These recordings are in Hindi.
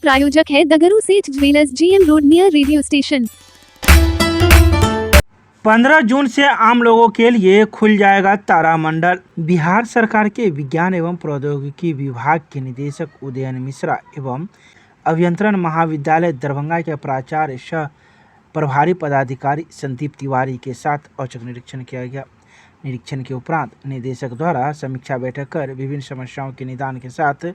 प्रायोजक है दगरू सेठ jewellers, GM road, near radio station. 15 जून से आम लोगों के लिए खुल जाएगा तारामंडल। बिहार सरकार के विज्ञान एवं प्रौद्योगिकी विभाग के निदेशक उदयन मिश्रा एवं अभियंत्रण महाविद्यालय दरभंगा के प्राचार्य सह प्रभारी पदाधिकारी संदीप तिवारी के साथ औचक निरीक्षण किया गया। निरीक्षण के उपरांत निदेशक द्वारा समीक्षा बैठक कर विभिन्न समस्याओं के निदान के साथ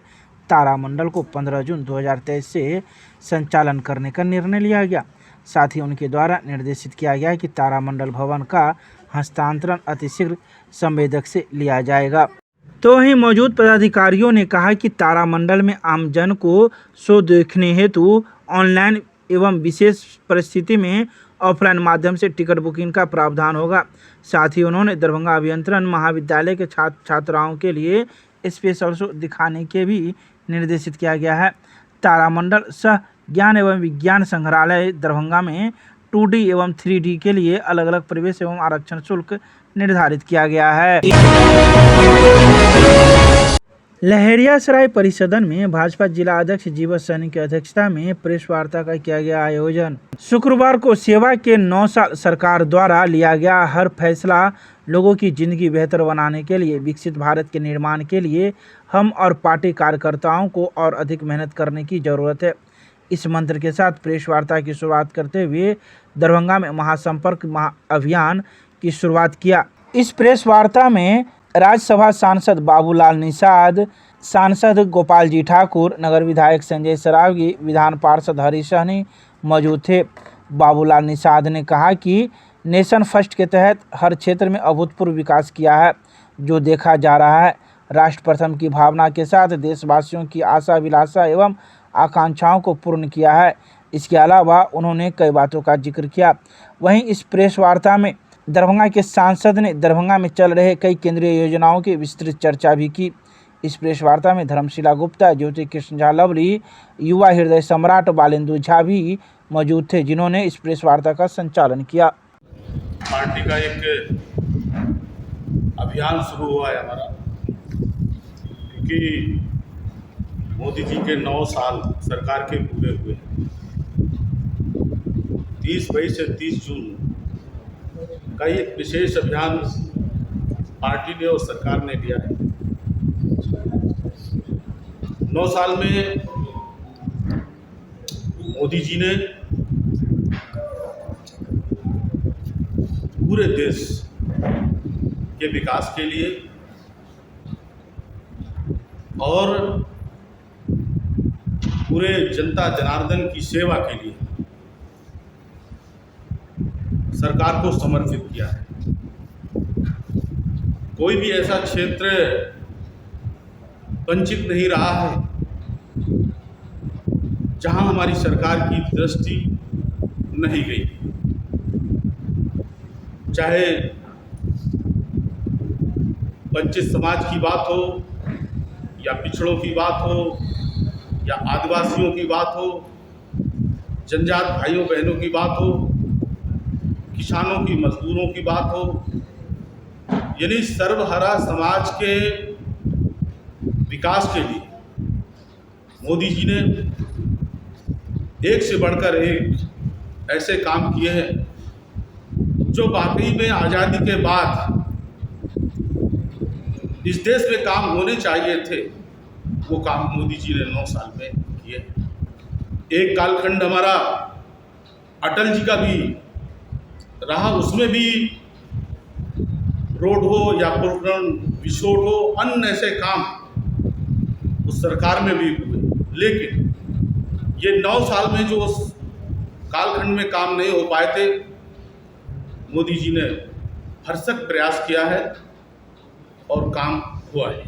तारामंडल को 15 जून 2023 से संचालन करने का निर्णय लिया गया। साथ ही उनके द्वारा निर्देशित किया गया कि तारामंडल भवन का हस्तांतरण अतिशीघ्र संवेदक से लिया जाएगा। तो वहीं मौजूद पदाधिकारियों ने कहा कि तारामंडल में आमजन को शो देखने हेतु ऑनलाइन एवं विशेष परिस्थिति में ऑफलाइन माध्यम से टिकट बुकिंग का प्रावधान होगा। साथ ही उन्होंने दरभंगा अभियंत्रण महाविद्यालय के छात्राओं के लिए स्पेशल शो दिखाने के भी निर्देशित किया गया है। तारामंडल सह ज्ञान एवं विज्ञान संग्रहालय दरभंगा में 2D एवं 3D के लिए अलग अलग प्रवेश एवं आरक्षण शुल्क निर्धारित किया गया है। लहेरियासराय परिसदन में भाजपा जिला अध्यक्ष जीवत सैनी की अध्यक्षता में प्रेस वार्ता का किया गया आयोजन। शुक्रवार को सेवा के 9 साल सरकार द्वारा लिया गया हर फैसला लोगों की जिंदगी बेहतर बनाने के लिए, विकसित भारत के निर्माण के लिए हम और पार्टी कार्यकर्ताओं को और अधिक मेहनत करने की जरूरत है। इस मंत्र के साथ प्रेस वार्ता की शुरुआत करते हुए दरभंगा में महासंपर्क अभियान की शुरुआत किया। इस प्रेस वार्ता में राज्यसभा सांसद बाबूलाल निषाद, सांसद गोपाल जी ठाकुर, नगर विधायक संजय सरावगी, विधान पार्षद हरीश सहनी मौजूद थे। बाबूलाल निषाद ने कहा कि नेशन फर्स्ट के तहत हर क्षेत्र में अभूतपूर्व विकास किया है, जो देखा जा रहा है। राष्ट्र प्रथम की भावना के साथ देशवासियों की आशा अभिलाषा एवं आकांक्षाओं को पूर्ण किया है। इसके अलावा उन्होंने कई बातों का जिक्र किया। वहीं इस प्रेस वार्ता में दरभंगा के सांसद ने दरभंगा में चल रहे कई केंद्रीय योजनाओं की विस्तृत चर्चा भी की। इस प्रेस वार्ता में धर्मशिला गुप्ता, ज्योति कृष्ण झा लवली, युवा हृदय सम्राट बालेंदु झा भी मौजूद थे, जिन्होंने इस प्रेस वार्ता का संचालन किया। पार्टी का एक अभियान शुरू हुआ है हमारा, क्योंकि मोदी जी के 9 साल सरकार के पूरे हुए। 30 मई से 30 जून का एक विशेष अभियान पार्टी ने और सरकार ने लिया है। 9 साल में मोदी जी ने पूरे देश के विकास के लिए और पूरे जनता जनार्दन की सेवा के लिए सरकार को समर्पित किया है। कोई भी ऐसा क्षेत्र वंचित नहीं रहा है जहां हमारी सरकार की दृष्टि नहीं गई। चाहे वंचित समाज की बात हो या पिछड़ों की बात हो या आदिवासियों की बात हो, जनजात भाइयों बहनों की बात हो, किसानों की, मजदूरों की बात हो, यानी सर्वहरा समाज के विकास के लिए मोदी जी ने एक से बढ़कर एक ऐसे काम किए हैं जो वाकई में आज़ादी के बाद इस देश में काम होने चाहिए थे। वो काम मोदी जी ने 9 साल में किए। एक कालखंड हमारा अटल जी का भी रहा, उसमें भी रोड हो या पुरस्करण विस्फोट हो, अन्य ऐसे काम उस सरकार में भी हुए। लेकिन ये 9 साल में जो उस कालखंड में काम नहीं हो पाए थे, मोदी जी ने भरसक प्रयास किया है और काम हुआ है।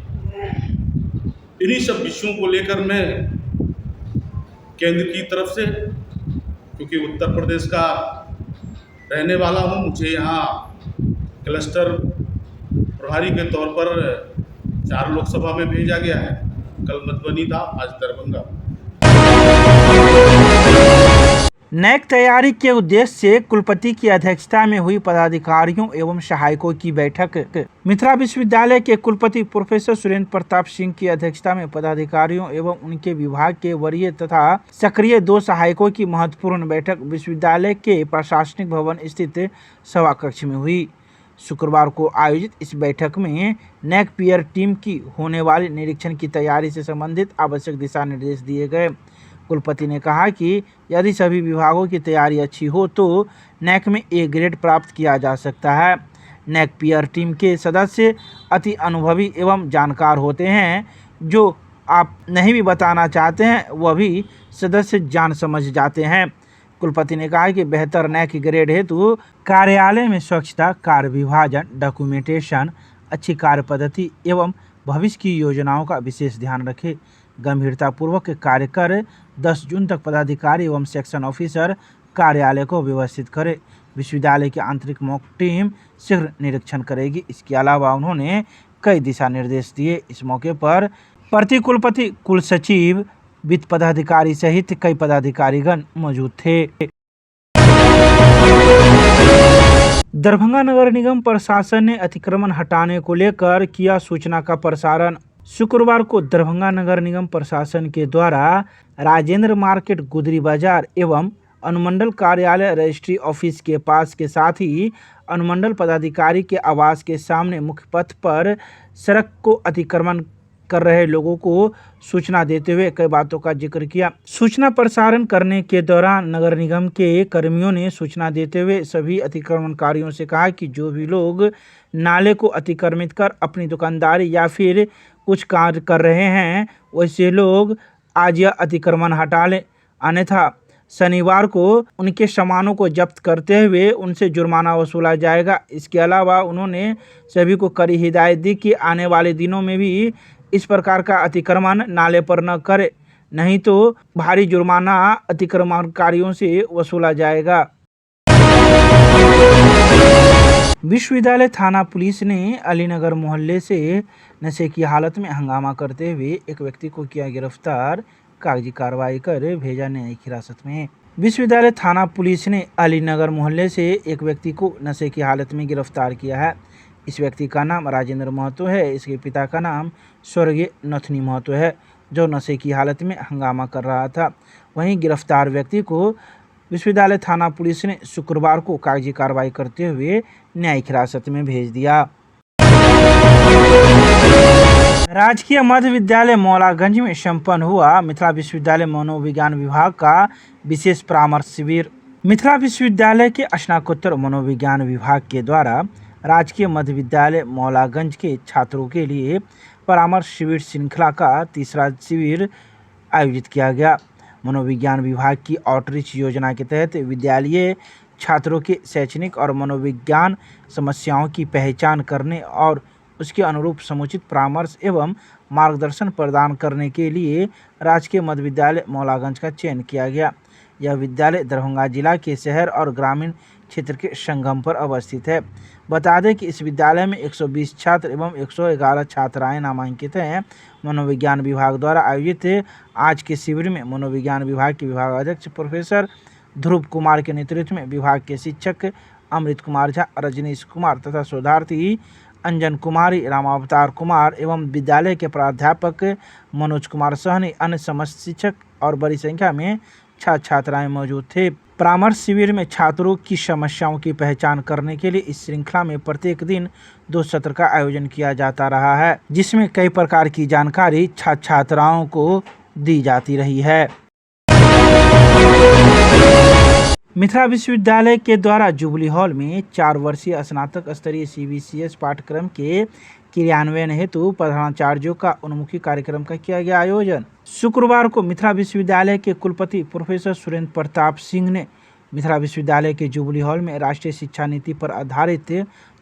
इन्हीं सब विषयों को लेकर मैं केंद्र की तरफ से, क्योंकि उत्तर प्रदेश का रहने वाला हूँ, मुझे यहाँ क्लस्टर प्रभारी के तौर पर 4 लोकसभा में भेजा गया है। कल मधुबनी था, आज दरभंगा। नैक तैयारी के उद्देश्य से कुलपति की अध्यक्षता में हुई पदाधिकारियों एवं सहायकों की बैठक। मिथिला विश्वविद्यालय के कुलपति प्रोफेसर सुरेंद्र प्रताप सिंह की अध्यक्षता में पदाधिकारियों एवं उनके विभाग के वरीय तथा सक्रिय 2 सहायकों की महत्वपूर्ण बैठक विश्वविद्यालय के प्रशासनिक भवन स्थित सभा कक्ष में हुई। शुक्रवार को आयोजित इस बैठक में नैक पीयर टीम की होने वाली निरीक्षण की तैयारी से संबंधित आवश्यक दिशा निर्देश दिए गए। कुलपति ने कहा कि यदि सभी विभागों की तैयारी अच्छी हो तो नैक में ए ग्रेड प्राप्त किया जा सकता है। नैक पीयर टीम के सदस्य अति अनुभवी एवं जानकार होते हैं। जो आप नहीं भी बताना चाहते हैं वह भी सदस्य जान समझ जाते हैं। कुलपति ने कहा कि बेहतर नैक ग्रेड हेतु कार्यालय में स्वच्छता, कार्य विभाजन, डॉक्यूमेंटेशन, अच्छी कार्य पद्धति एवं भविष्य की योजनाओं का विशेष ध्यान रखें। गंभीरतापूर्वक कार्य कर 10 जून तक पदाधिकारी एवं सेक्शन ऑफिसर कार्यालय को व्यवस्थित करें। विश्वविद्यालय की आंतरिक मॉक टीम शीघ्र निरीक्षण करेगी। इसके अलावा उन्होंने कई दिशा निर्देश दिए। इस मौके पर प्रति कुलपति, कुल सचिव, वित्त पदाधिकारी सहित कई पदाधिकारीगण मौजूद थे। दरभंगा नगर निगम प्रशासन ने अतिक्रमण हटाने को लेकर किया सूचना का प्रसारण। शुक्रवार को दरभंगा नगर निगम प्रशासन के द्वारा राजेंद्र मार्केट, गुदरी बाजार एवं अनुमंडल कार्यालय रजिस्ट्री ऑफिस के पास के साथ ही अनुमंडल पदाधिकारी के आवास के सामने मुख्य पथ पर सड़क को अतिक्रमण कर रहे लोगों को सूचना देते हुए कई बातों का जिक्र किया। सूचना प्रसारण करने के दौरान नगर निगम के कर्मियों ने सूचना देते हुए सभी अतिक्रमणकारियों से कहा कि जो भी लोग नाले को अतिक्रमित कर अपनी दुकानदारी या फिर कुछ कार्य कर रहे हैं वैसे लोग आज यह अतिक्रमण हटा लें, अन्यथा शनिवार को उनके सामानों को जब्त करते हुए उनसे जुर्माना वसूला जाएगा। इसके अलावा उन्होंने सभी को कड़ी हिदायत दी कि आने वाले दिनों में भी इस प्रकार का अतिक्रमण नाले पर न करे, नहीं तो भारी जुर्माना अतिक्रमणकारियों से वसूला जाएगा। विश्वविद्यालय थाना पुलिस ने अलीनगर मोहल्ले से नशे की हालत में हंगामा करते हुए एक व्यक्ति को किया गिरफ्तार, कागजी कार्रवाई कर भेजा न्यायिक हिरासत में। विश्वविद्यालय थाना पुलिस ने अलीनगर मोहल्ले से एक व्यक्ति को नशे की हालत में गिरफ्तार किया है। इस व्यक्ति का नाम राजेंद्र महतो है। इसके पिता का नाम स्वर्गीय नथनी महतो है, जो नशे की हालत में हंगामा कर रहा था। वहीं गिरफ्तार व्यक्ति को विश्वविद्यालय थाना पुलिस ने शुक्रवार को कागजी कार्रवाई करते हुए न्यायिक हिरासत में भेज दिया। राजकीय मध्य विद्यालय मौलागंज में संपन्न हुआ मिथिला विश्वविद्यालय मनोविज्ञान विभाग का विशेष परामर्श शिविर। मिथिला विश्वविद्यालय के स्नातकोत्तर मनोविज्ञान विभाग के द्वारा राजकीय मध्य विद्यालय मौलागंज के छात्रों के लिए परामर्श शिविर श्रृंखला का तीसरा शिविर आयोजित किया गया। मनोविज्ञान विभाग की आउटरीच योजना के तहत विद्यालय छात्रों के शैक्षणिक और मनोविज्ञान समस्याओं की पहचान करने और उसके अनुरूप समुचित परामर्श एवं मार्गदर्शन प्रदान करने के लिए राजकीय मध्य विद्यालय मौलागंज का चयन किया गया। यह विद्यालय दरभंगा जिला के शहर और ग्रामीण क्षेत्र के संगम पर अवस्थित है। बता दें कि इस विद्यालय में 120 छात्र एवं 111 छात्राएं नामांकित हैं। मनोविज्ञान विभाग द्वारा आयोजित आज के शिविर में मनोविज्ञान विभाग के विभागाध्यक्ष प्रोफेसर ध्रुव कुमार के नेतृत्व में विभाग के शिक्षक अमृत कुमार झा, रजनीश कुमार तथा शोधार्थी अंजन कुमारी, रामावतार कुमार एवं विद्यालय के प्राध्यापक मनोज कुमार सहनी, अन्य समस्त शिक्षक और बड़ी संख्या में छात्र छात्राएं मौजूद थे। परामर्श शिविर में छात्रों की समस्याओं की पहचान करने के लिए इस श्रृंखला में प्रत्येक दिन 2 सत्र का आयोजन किया जाता रहा है, जिसमें कई प्रकार की जानकारी छात्र छात्राओं को दी जाती रही है। मिथिला विश्वविद्यालय के द्वारा जुबली हॉल में 4 वर्षीय स्नातक स्तरीय CBCS पाठ्यक्रम के क्रियान्वयन हेतु प्रधानाचार्यों का उन्मुखी कार्यक्रम का किया गया आयोजन। शुक्रवार को मिथिला विश्वविद्यालय के कुलपति प्रोफेसर सुरेंद्र प्रताप सिंह ने मिथिला विश्वविद्यालय के जुबली हॉल में राष्ट्रीय शिक्षा नीति पर आधारित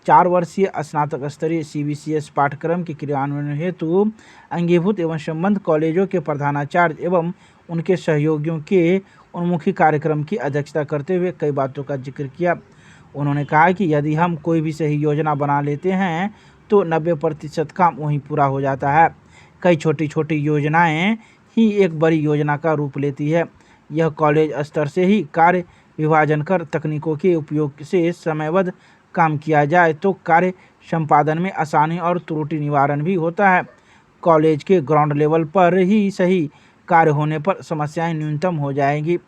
4 वर्षीय स्नातक स्तरीय CBCS पाठ्यक्रम के क्रियान्वयन हेतु अंगीभूत एवं संबद्ध कॉलेजों के प्रधानाचार्य एवं उनके सहयोगियों के उन्मुखी कार्यक्रम की अध्यक्षता करते हुए कई बातों का जिक्र किया। उन्होंने कहा कि यदि हम कोई भी सही योजना बना लेते हैं तो 90% काम वहीं पूरा हो जाता है। कई छोटी छोटी योजनाएं ही एक बड़ी योजना का रूप लेती है। यह कॉलेज स्तर से ही कार्य विभाजन कर तकनीकों के उपयोग से समयबद्ध काम किया जाए तो कार्य संपादन में आसानी और त्रुटि निवारण भी होता है। कॉलेज के ग्राउंड लेवल पर ही सही कार्य होने पर समस्याएं न्यूनतम हो जाएंगी।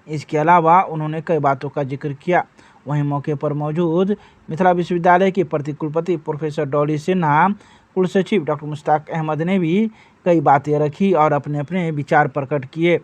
इसके अलावा उन्होंने कई बातों का जिक्र किया। वहीं मौके पर मौजूद मिथिला विश्वविद्यालय के प्रतिकुलपति प्रोफेसर डॉली सिन्हा, कुलसचिव डॉक्टर मुश्ताक अहमद ने भी कई बातें रखी और अपने अपने विचार प्रकट किए।